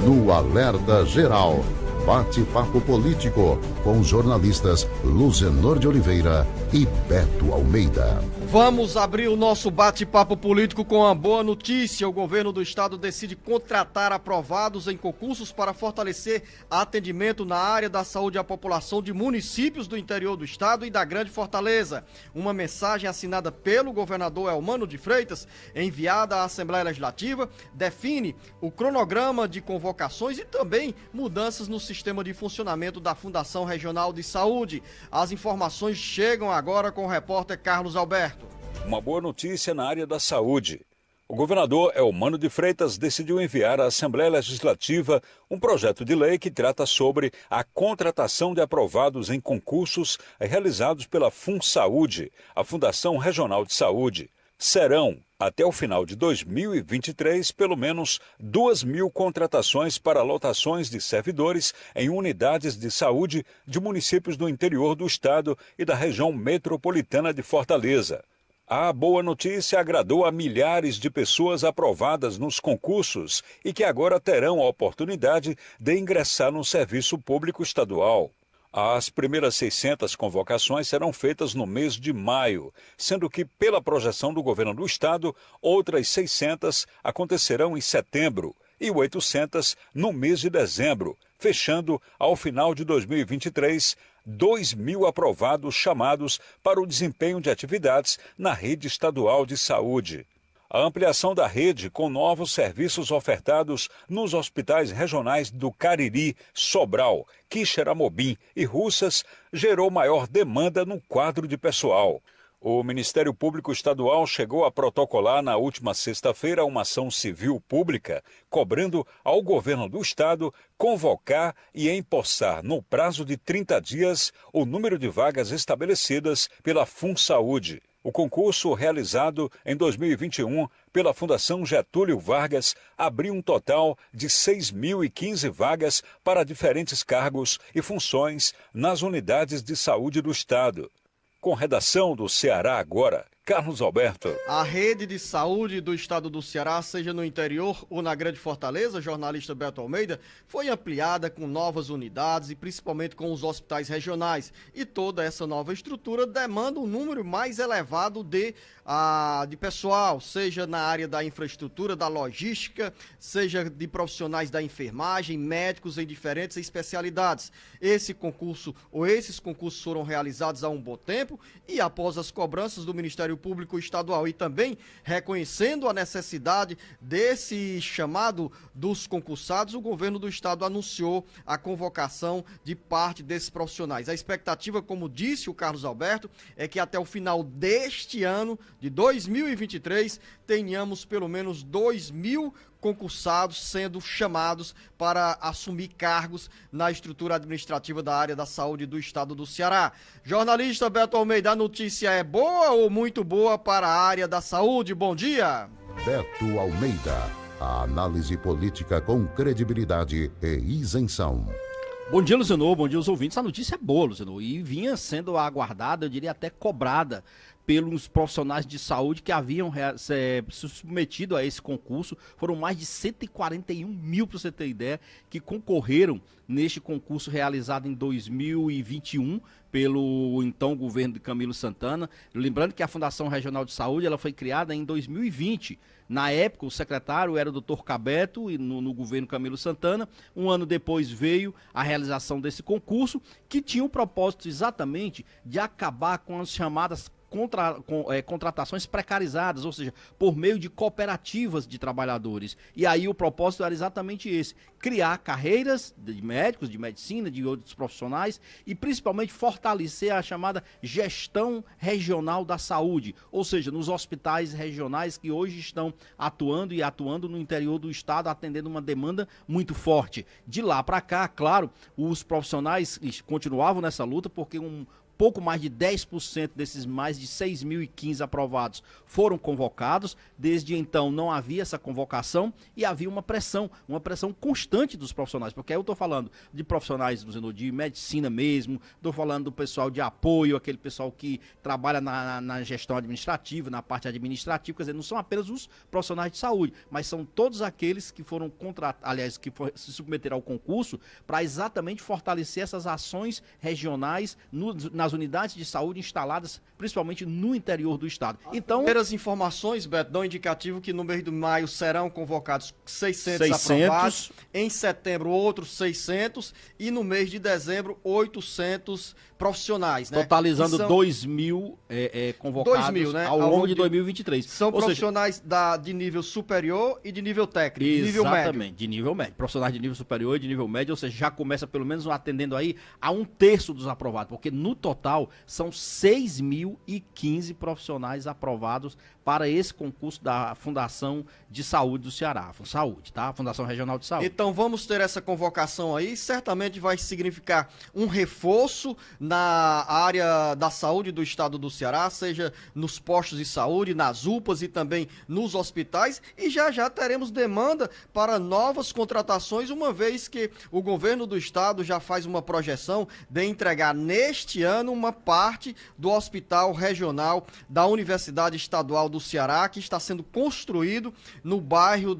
no Alerta Geral. Bate-papo político com os jornalistas Luzenor de Oliveira e Beto Almeida. Vamos abrir o nosso bate-papo político com uma boa notícia. O governo do estado decide contratar aprovados em concursos para fortalecer atendimento na área da saúde à população de municípios do interior do estado e da Grande Fortaleza. Uma mensagem assinada pelo governador Elmano de Freitas, enviada à Assembleia Legislativa, define o cronograma de convocações e também mudanças no sistema de funcionamento da Fundação Regional de Saúde. As informações chegam agora com o repórter Carlos Alberto. Uma boa notícia na área da saúde. O governador Elmano de Freitas decidiu enviar à Assembleia Legislativa um projeto de lei que trata sobre a contratação de aprovados em concursos realizados pela FunSaúde, a Fundação Regional de Saúde. Serão, até o final de 2023, pelo menos 2.000 contratações para lotações de servidores em unidades de saúde de municípios do interior do estado e da região metropolitana de Fortaleza. A boa notícia agradou a milhares de pessoas aprovadas nos concursos e que agora terão a oportunidade de ingressar no serviço público estadual. As primeiras 600 convocações serão feitas no mês de maio, sendo que, pela projeção do governo do estado, outras 600 acontecerão em setembro e 800 no mês de dezembro, fechando, ao final de 2023, 2.000 aprovados chamados para o desempenho de atividades na rede estadual de saúde. A ampliação da rede com novos serviços ofertados nos hospitais regionais do Cariri, Sobral, Quixeramobim e Russas gerou maior demanda no quadro de pessoal. O Ministério Público Estadual chegou a protocolar na última sexta-feira uma ação civil pública, cobrando ao governo do estado convocar e empossar no prazo de 30 dias o número de vagas estabelecidas pela FunSaúde. O concurso, realizado em 2021 pela Fundação Getúlio Vargas, abriu um total de 6.015 vagas para diferentes cargos e funções nas unidades de saúde do estado. Com redação do Ceará Agora, Carlos Alberto. A rede de saúde do estado do Ceará, seja no interior ou na Grande Fortaleza, jornalista Beto Almeida, foi ampliada com novas unidades e principalmente com os hospitais regionais. E toda essa nova estrutura demanda um número mais elevado de pessoal, seja na área da infraestrutura, da logística, seja de profissionais da enfermagem, médicos em diferentes especialidades. Esses concursos foram realizados há um bom tempo e após as cobranças do Ministério Público Estadual e também reconhecendo a necessidade desse chamado dos concursados, o governo do estado anunciou a convocação de parte desses profissionais. A expectativa, como disse o Carlos Alberto, é que até o final deste ano, de 2023, tenhamos pelo menos 2.000 concursados sendo chamados para assumir cargos na estrutura administrativa da área da saúde do estado do Ceará. Jornalista Beto Almeida, a notícia é boa ou muito boa para a área da saúde? Bom dia. Beto Almeida, a análise política com credibilidade e isenção. Bom dia, Luzenor, bom dia aos ouvintes. A notícia é boa, Luzenor, e vinha sendo aguardada, eu diria até cobrada, pelos profissionais de saúde que haviam se submetido a esse concurso. Foram mais de 141 mil, para você ter ideia, que concorreram neste concurso realizado em 2021 pelo então governo de Camilo Santana. Lembrando que a Fundação Regional de Saúde ela foi criada em 2020. Na época, o secretário era o Dr. Cabeto, no governo Camilo Santana. Um ano depois veio a realização desse concurso, que tinha o propósito exatamente de acabar com as chamadas contratações precarizadas, ou seja, por meio de cooperativas de trabalhadores. E aí o propósito era exatamente esse: criar carreiras de médicos, de medicina, de outros profissionais e principalmente fortalecer a chamada gestão regional da saúde, ou seja, nos hospitais regionais que hoje estão atuando no interior do estado, atendendo uma demanda muito forte. De lá para cá, claro, os profissionais continuavam nessa luta porque pouco mais de 10% desses mais de 6.015 aprovados foram convocados. Desde então não havia essa convocação e havia uma pressão constante dos profissionais, porque aí eu estou falando de profissionais de medicina mesmo, estou falando do pessoal de apoio, aquele pessoal que trabalha na gestão administrativa, na parte administrativa, quer dizer, não são apenas os profissionais de saúde, mas são todos aqueles que foram se submeteram ao concurso para exatamente fortalecer essas ações regionais nas unidades de saúde instaladas principalmente no interior do estado. Então, primeiras informações, Beto, dão indicativo que no mês de maio serão convocados 600 aprovados, em setembro outros 600 e no mês de dezembro 800 profissionais, né? Totalizando 2.000 convocados 2.000, né? ao longo de 2023. São profissionais de nível superior e de nível técnico, exatamente, de nível médio. De nível médio. Profissionais de nível superior e de nível médio, ou seja, já começa pelo menos atendendo aí a 1/3 dos aprovados, porque no total são 6.015 profissionais aprovados para esse concurso da Fundação de Saúde do Ceará, Saúde, tá? Fundação Regional de Saúde. Então vamos ter essa convocação aí, certamente vai significar um reforço na área da saúde do estado do Ceará, seja nos postos de saúde, nas UPAs e também nos hospitais, e já teremos demanda para novas contratações, uma vez que o governo do estado já faz uma projeção de entregar neste ano uma parte do Hospital Regional da Universidade Estadual do Ceará, que está sendo construído no bairro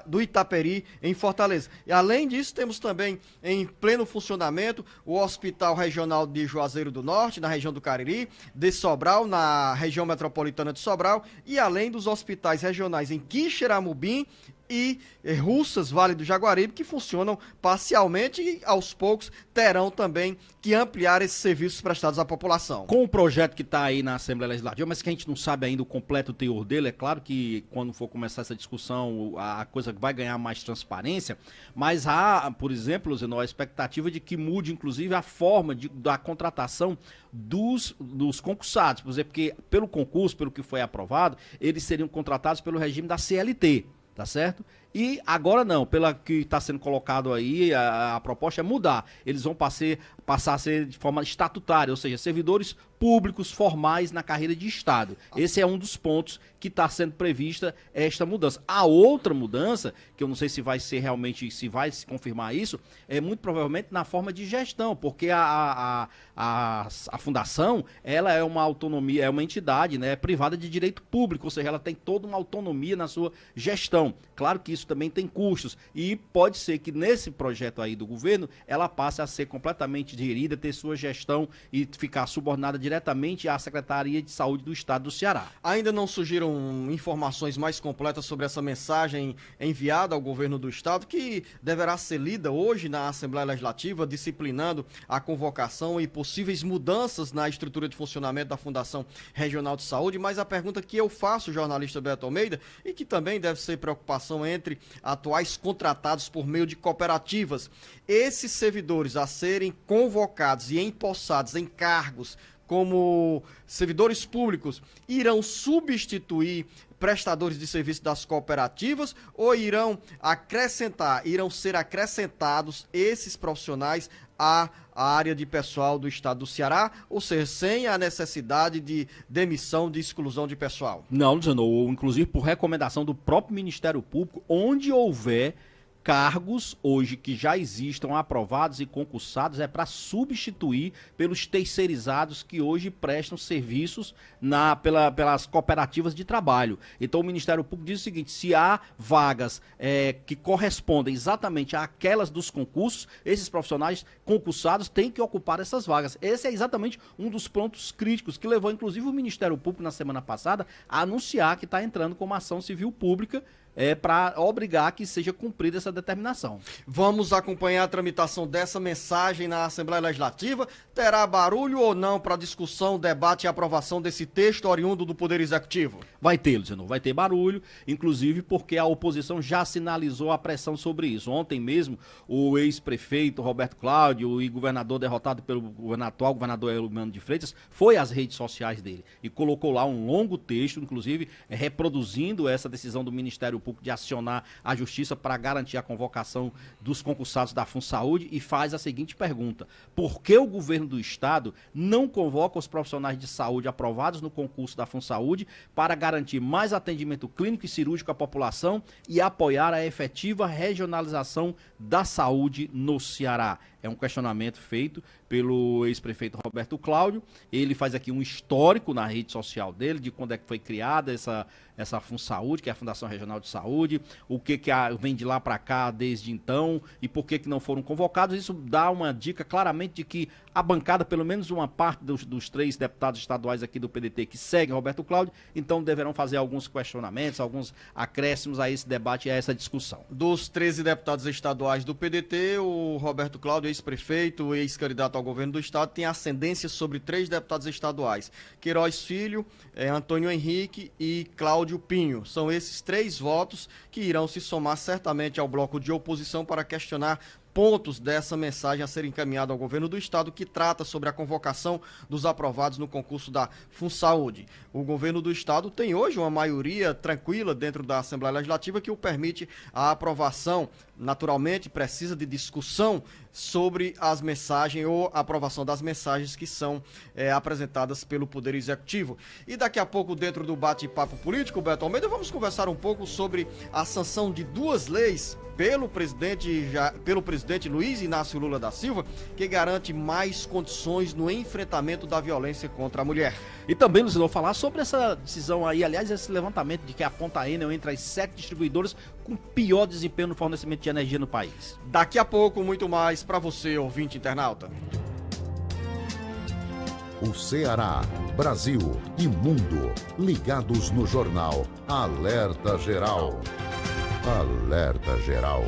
do Itaperi, em Fortaleza. E além disso, temos também em pleno funcionamento o Hospital Regional de Juazeiro do Norte, na região do Cariri, de Sobral, na região metropolitana de Sobral, e além dos hospitais regionais em Quixeramobim e Russas, Vale do Jaguaribe, que funcionam parcialmente e aos poucos terão também que ampliar esses serviços prestados à população. Com o projeto que está aí na Assembleia Legislativa, mas que a gente não sabe ainda o completo teor dele, é claro que quando for começar essa discussão a coisa vai ganhar mais transparência, mas há, por exemplo, Zenó, a expectativa de que mude inclusive a forma da contratação dos concursados, por exemplo, porque pelo concurso, pelo que foi aprovado, eles seriam contratados pelo regime da CLT. Tá certo? E agora não, pela que está sendo colocado aí, a proposta é mudar. Eles vão passar a ser de forma estatutária, ou seja, servidores públicos formais na carreira de Estado. Esse é um dos pontos que está sendo prevista esta mudança. A outra mudança, que eu não sei se vai ser realmente, se vai se confirmar isso, é muito provavelmente na forma de gestão, porque a fundação, ela é uma autonomia, é uma entidade, né, privada de direito público, ou seja, ela tem toda uma autonomia na sua gestão. Claro que isso também tem custos e pode ser que nesse projeto aí do governo ela passe a ser completamente gerida, ter sua gestão e ficar subordinada diretamente à Secretaria de Saúde do Estado do Ceará. Ainda não surgiram informações mais completas sobre essa mensagem enviada ao governo do estado, que deverá ser lida hoje na Assembleia Legislativa, disciplinando a convocação e possíveis mudanças na estrutura de funcionamento da Fundação Regional de Saúde, mas a pergunta que eu faço, jornalista Beto Almeida, e que também deve ser preocupação entre atuais contratados por meio de cooperativas, esses servidores a serem convocados e empossados em cargos como servidores públicos irão substituir prestadores de serviço das cooperativas ou irão ser acrescentados esses profissionais à área de pessoal do estado do Ceará, ou seja, sem a necessidade de demissão, de exclusão de pessoal? Não, Luciano, inclusive por recomendação do próprio Ministério Público, onde houver cargos hoje que já existam aprovados e concursados é para substituir pelos terceirizados que hoje prestam serviços pelas cooperativas de trabalho. Então o Ministério Público diz o seguinte: se há vagas que correspondem exatamente àquelas dos concursos, esses profissionais concursados têm que ocupar essas vagas. Esse é exatamente um dos pontos críticos que levou inclusive o Ministério Público na semana passada a anunciar que está entrando com uma ação civil pública para obrigar que seja cumprida essa determinação. Vamos acompanhar a tramitação dessa mensagem na Assembleia Legislativa. Terá barulho ou não para discussão, debate e aprovação desse texto oriundo do Poder Executivo? Vai ter, Luciano, vai ter barulho, inclusive porque a oposição já sinalizou a pressão sobre isso. Ontem mesmo, o ex-prefeito Roberto Cláudio e governador derrotado pelo atual governador Eumano de Freitas foi às redes sociais dele e colocou lá um longo texto, inclusive reproduzindo essa decisão do Ministério Público Público de acionar a Justiça para garantir a convocação dos concursados da FunSaúde e faz a seguinte pergunta: por que o governo do estado não convoca os profissionais de saúde aprovados no concurso da FunSaúde para garantir mais atendimento clínico e cirúrgico à população e apoiar a efetiva regionalização da saúde no Ceará? É um questionamento feito pelo ex-prefeito Roberto Cláudio. Ele faz aqui um histórico na rede social dele de quando é que foi criada essa FunSaúde, que é a Fundação Regional de Saúde, o que vem de lá para cá desde então e por que não foram convocados. Isso dá uma dica claramente de que a bancada, pelo menos uma parte dos 3 deputados estaduais aqui do PDT que seguem Roberto Cláudio, então deverão fazer alguns questionamentos, alguns acréscimos a esse debate e a essa discussão. Dos 13 deputados estaduais do PDT, o Roberto Cláudio, ex-prefeito, ex-candidato ao governo do estado, tem ascendência sobre 3 deputados estaduais: Queiroz Filho, Antônio Henrique e Cláudio Pinho. São esses 3 votos que irão se somar certamente ao bloco de oposição para questionar pontos dessa mensagem a ser encaminhada ao governo do estado, que trata sobre a convocação dos aprovados no concurso da FunSaúde. O governo do estado tem hoje uma maioria tranquila dentro da Assembleia Legislativa que o permite a aprovação. Naturalmente, precisa de discussão sobre as mensagens ou aprovação das mensagens que são apresentadas pelo Poder Executivo. E daqui a pouco, dentro do bate-papo político, Beto Almeida, vamos conversar um pouco sobre a sanção de 2 leis pelo presidente Luiz Inácio Lula da Silva, que garante mais condições no enfrentamento da violência contra a mulher. E também, Luciano, vou falar sobre essa decisão aí, aliás, esse levantamento de que aponta a Enel entre as 7 distribuidoras com pior desempenho no fornecimento de energia no país. Daqui a pouco, muito mais para você, ouvinte internauta. O Ceará, Brasil e mundo ligados no jornal Alerta Geral. Alerta Geral.